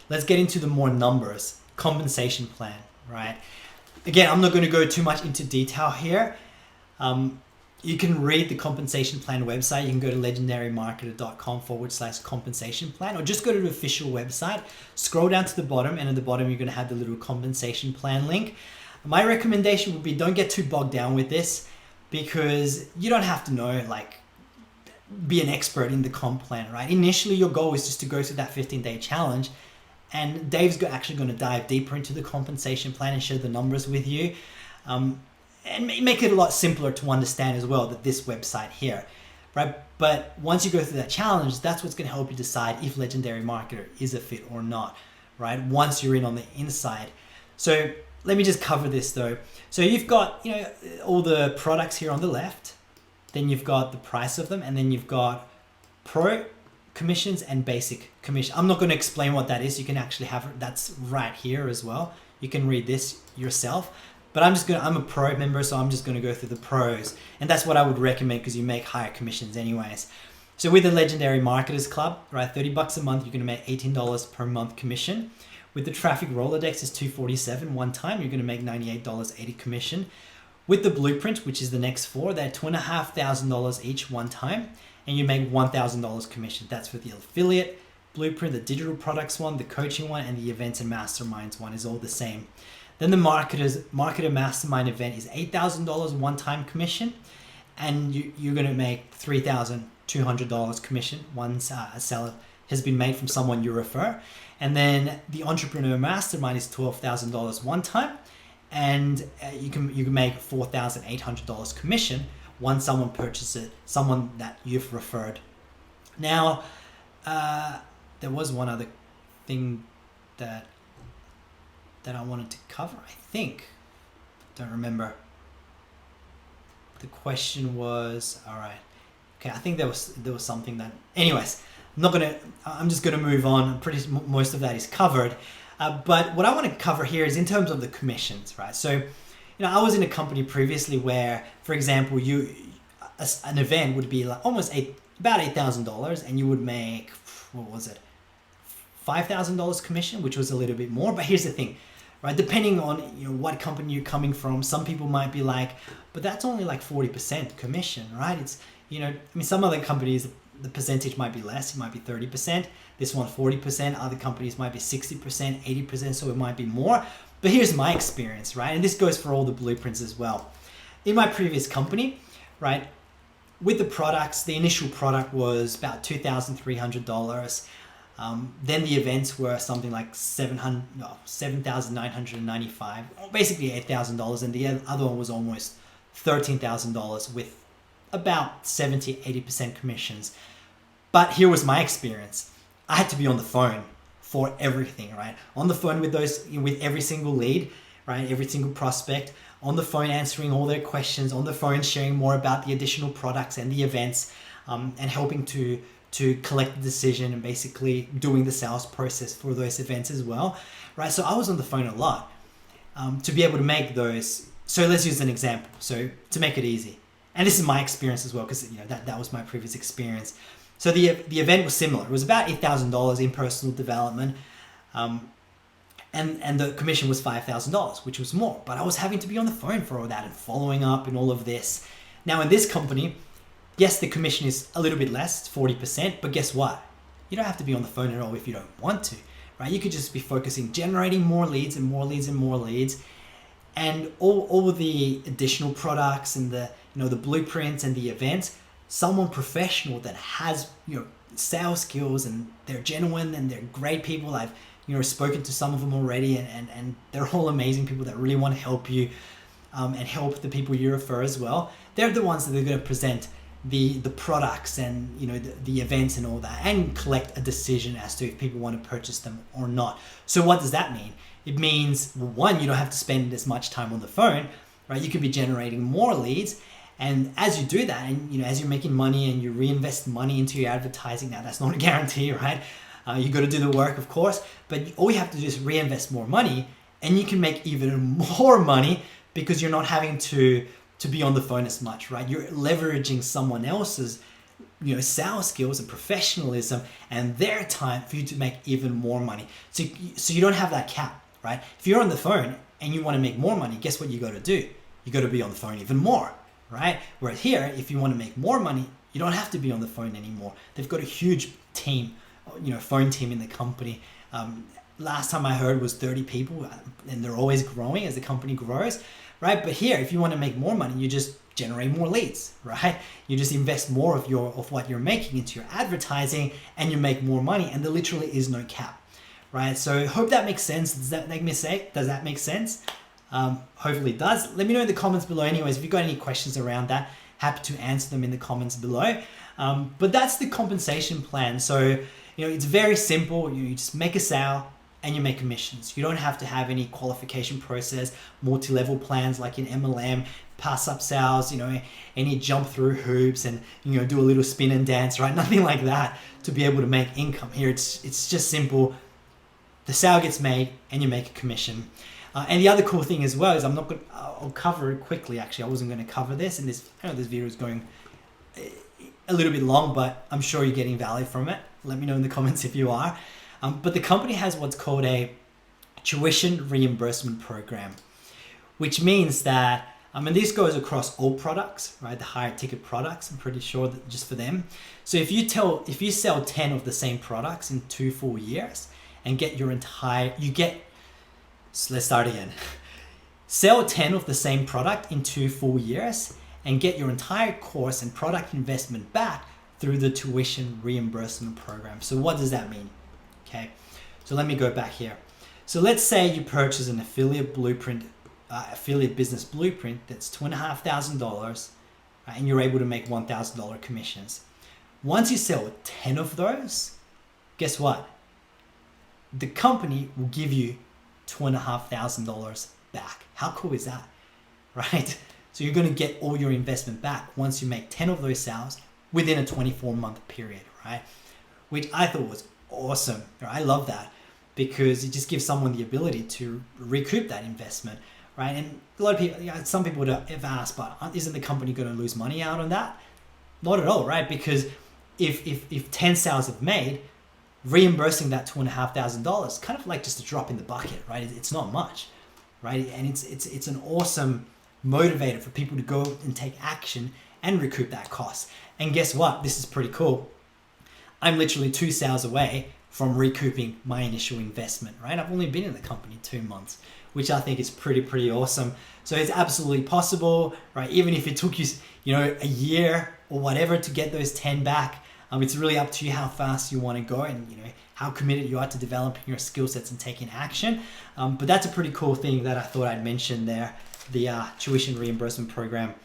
let's get into the more numbers. Compensation plan, right? Again, I'm not going to go too much into detail here. You can read the compensation plan website. You can go to legendarymarketer.com/compensation plan, or just go to the official website, scroll down to the bottom, and at the bottom you're going to have the little compensation plan link. My recommendation would be, don't get too bogged down with this, because you don't have to know, like, be an expert in the comp plan, right? Initially, your goal is just to go through that 15-day challenge, and Dave's actually going to dive deeper into the compensation plan and share the numbers with you. And make it a lot simpler to understand as well, that this website here, right? But once you go through that challenge, that's what's going to help you decide if Legendary Marketer is a fit or not, right? Once you're in on the inside. So let me just cover this though. So you've got, all the products here on the left, then you've got the price of them, and then you've got pro commissions and basic commission. I'm not going to explain what that is. You can actually have it. That's right here as well. You can read this yourself. But I'm a pro member, so I'm just going to go through the pros. And that's what I would recommend, because you make higher commissions anyways. So with the Legendary Marketers Club, right, $30 a month, you're going to make $18 per month commission. With the Traffic Rolodex, is $247 one time. You're going to make $98.80 commission. With the Blueprint, which is the next four, they're $2,500 each one time, and you make $1,000 commission. That's for the affiliate Blueprint, the digital products one, the coaching one, and the events and masterminds one is all the same. Then the Marketer Mastermind event is $8,000 one-time commission, and you're going to make $3,200 commission once a seller has been made from someone you refer. And then the Entrepreneur Mastermind is $12,000 one time, and you can make $4,800 commission once someone purchases it, someone that you've referred. Now, there was one other thing that I wanted to cover, I think. Don't remember. The question was, all right. Okay, I think there was something that, anyways, I'm just gonna move on. Most of that is covered. But what I want to cover here is in terms of the commissions, right? So, I was in a company previously where, for example, an event would be like about $8,000, and you would make, what was it, $5,000 commission, which was a little bit more. But here's the thing, right? Depending on what company you're coming from, some people might be like, but that's only like 40% commission, right? It's some other companies, the percentage might be less. It might be 30%. This one 40%. Other companies might be 60%, 80%. So it might be more. But here's my experience, right? And this goes for all the blueprints as well. In my previous company, right, with the products, the initial product was about $2,300. Then the events were something like $7,995, basically $8,000, and the other one was almost $13,000 with about 70-80% commissions. But here was my experience. I had to be on the phone for everything, right? On the phone with every single lead, right? Every single prospect, on the phone answering all their questions, on the phone sharing more about the additional products and the events, and helping to collect the decision and basically doing the sales process for those events as well, right? So I was on the phone a lot to be able to make those. So let's use an example. So to make it easy, and this is my experience as well, because that was my previous experience. So the event was similar. It was about $8,000 in personal development, and the commission was $5,000, which was more. But I was having to be on the phone for all that and following up and all of this. Now in this company, yes, the commission is a little bit less, it's 40%, but guess what? You don't have to be on the phone at all if you don't want to, right? You could just be focusing, generating more leads and more leads and more leads, and all the additional products and the blueprints and the events. Someone professional that has sales skills, and they're genuine and they're great people. I've spoken to some of them already, and they're all amazing people that really want to help you and help the people you refer as well. They're the ones that are going to present the products and the events and all that, and collect a decision as to if people want to purchase them or not. So what does that mean? It means, well, one, you don't have to spend as much time on the phone, right? You could be generating more leads, and as you do that, and as you're making money and you reinvest money into your advertising, now that's not a guarantee, right? You got to do the work, of course, but all you have to do is reinvest more money, and you can make even more money because you're not having to be on the phone as much, right? You're leveraging someone else's sales skills and professionalism and their time for you to make even more money. So you don't have that cap, right? If you're on the phone and you want to make more money, guess what you got to do? You got to be on the phone even more, right? Whereas here, if you want to make more money, you don't have to be on the phone anymore. They've got a huge team, phone team in the company. Last time I heard was 30 people, and they're always growing as the company grows, right? But here, if you want to make more money, you just generate more leads, right? You just invest more of what you're making into your advertising, and you make more money, and there literally is no cap, right? So hope that makes sense. Does that make sense? Hopefully it does. Let me know in the comments below anyways if you've got any questions around that. Happy to answer them in the comments below. But that's the compensation plan. So it's very simple. You just make a sale and you make commissions. You don't have to have any qualification process, multi-level plans like in MLM, pass up sales, any jump through hoops and do a little spin and dance, right? Nothing like that to be able to make income. Here it's just simple. The sale gets made and you make a commission. And the other cool thing as well is I'll cover it quickly. Actually, I wasn't going to cover this, and I know this video is going a little bit long, but I'm sure you're getting value from it. Let me know in the comments if you are. But the company has what's called a tuition reimbursement program, which means that, and this goes across all products, right? The higher ticket products, I'm pretty sure that just for them. So if you sell 10 of the same products in 2 full years and get so let's start again. Sell 10 of the same product in 2 full years and get your entire course and product investment back through the tuition reimbursement program. So what does that mean? Okay, so let me go back here. So let's say you purchase an affiliate business blueprint that's $2,500, right, and you're able to make $1,000 commissions. Once you sell 10 of those, guess what? The company will give you $2,500 back. How cool is that, right? So you're going to get all your investment back once you make 10 of those sales within a 24-month period, right? Which I thought was awesome. I love that because it just gives someone the ability to recoup that investment, right? And a lot of people, some people have asked, but isn't the company going to lose money out on that? Not at all, right? Because if 10 sales have made, reimbursing that $2,500, kind of like just a drop in the bucket, right? It's not much, right? And it's an awesome motivator for people to go and take action and recoup that cost. And guess what? This is pretty cool. I'm literally 2 sales away from recouping my initial investment, right? I've only been in the company 2 months, which I think is pretty awesome. So it's absolutely possible, right? Even if it took you, a year or whatever to get those 10 back, it's really up to you how fast you want to go and how committed you are to developing your skill sets and taking action. But that's a pretty cool thing that I thought I'd mention there, the tuition reimbursement program.